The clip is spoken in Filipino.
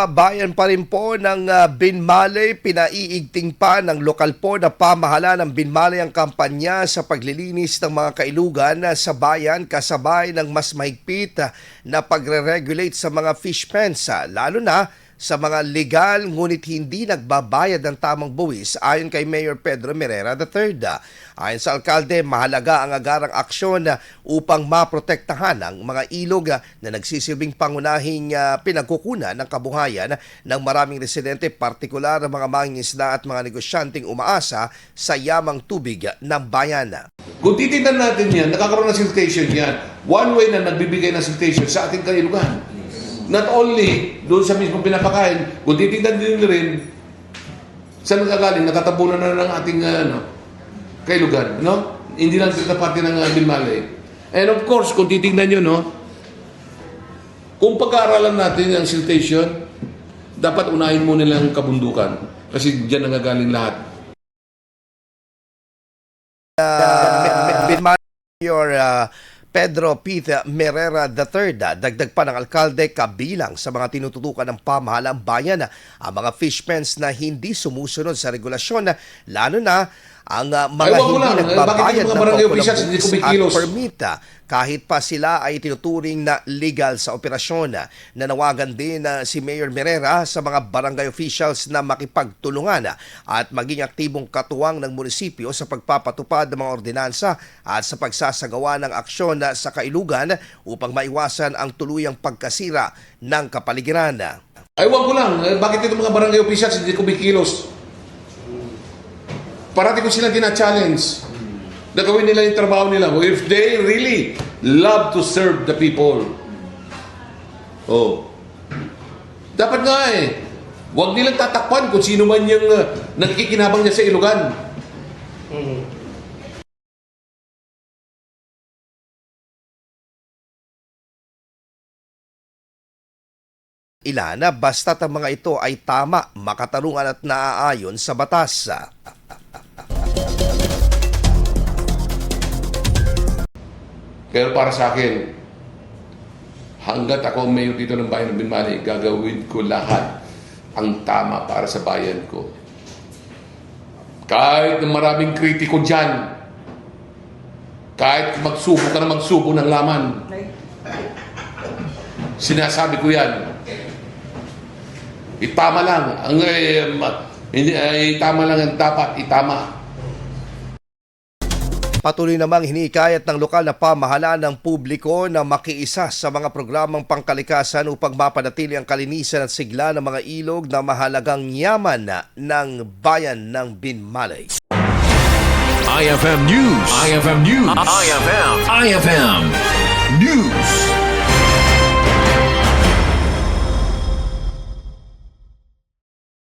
Bayan pa rin po ng Binmalay, pinaiigting pa ng lokal po na pamahalaan ng Binmalay ang kampanya sa paglilinis ng mga kailugan sa bayan kasabay ng mas mahigpit na pagre-regulate sa mga fish pens, lalo na sa mga legal ngunit hindi nagbabayad ng tamang buwis ayon kay Mayor Pedro Merera III. Ayon sa alkalde, mahalaga ang agarang aksyon upang maprotektahan ang mga ilog na nagsisilbing pangunahing pinagkukunan ng kabuhayan ng maraming residente, partikular ng mga mangingisda at mga negosyanteng umaasa sa yamang tubig ng bayan. Kung titignan natin yan, nakakaroon ng siltation yan. One way na nagbibigay ng siltation sa ating kailugan. Not only doon sa mismong pinapakain, kung titignan din rin, saan nagagaling? Nakatabunan na ng ating kailugan. No? Hindi lang ito parte ng Binmalay. And of course, kung titignan nyo, no, kung pag-aaralan natin ang siltation, dapat unahin mo nilang kabundukan. Kasi dyan nagagaling lahat. Binmalay, Pedro Pita Merera III, dagdag pa ng alkalde, kabilang sa mga tinututukan ng pamahalang bayan ang mga fish pens na hindi sumusunod sa regulasyon, lalo na ang mga hindi nagbabayad ng paukulang buwis at permit kahit pa sila ay tinuturing na legal sa operasyon. Nanawagan din si Mayor Merera sa mga barangay officials na makipagtulungan at maging aktibong katuwang ng munisipyo sa pagpapatupad ng mga ordinansa at sa pagsasagawa ng aksyon sa kailugan upang maiwasan ang tuluyang pagkasira ng kapaligiran. Aywan ko lang, bakit itong mga barangay officials hindi kumikilos? Parati ko silang tina-challenge na gawin nila yung trabaho nila. If they really love to serve the people, dapat nga huwag nilang tatakpan kung sino man yung nakikinabang niya sa ilugan. Ilana basta't ang mga ito ay tama, makatarungan at naaayon sa batas. Kaya para sa akin, hanggat ako mayor dito ng bayan ng Binmalay, gagawin ko lahat ang tama para sa bayan ko. Kahit na maraming kritiko dyan, kahit magsubo ka na magsubo ng laman, sinasabi ko yan. Itama lang. Itama lang ang dapat itama. Patuloy namang hinikayat ng lokal na pamahalaan ng publiko na makiisa sa mga programang pangkalikasan upang mapanatili ang kalinisan at sigla ng mga ilog na mahalagang yaman ng bayan ng Binmalay. IFM News. IFM News. IFM News.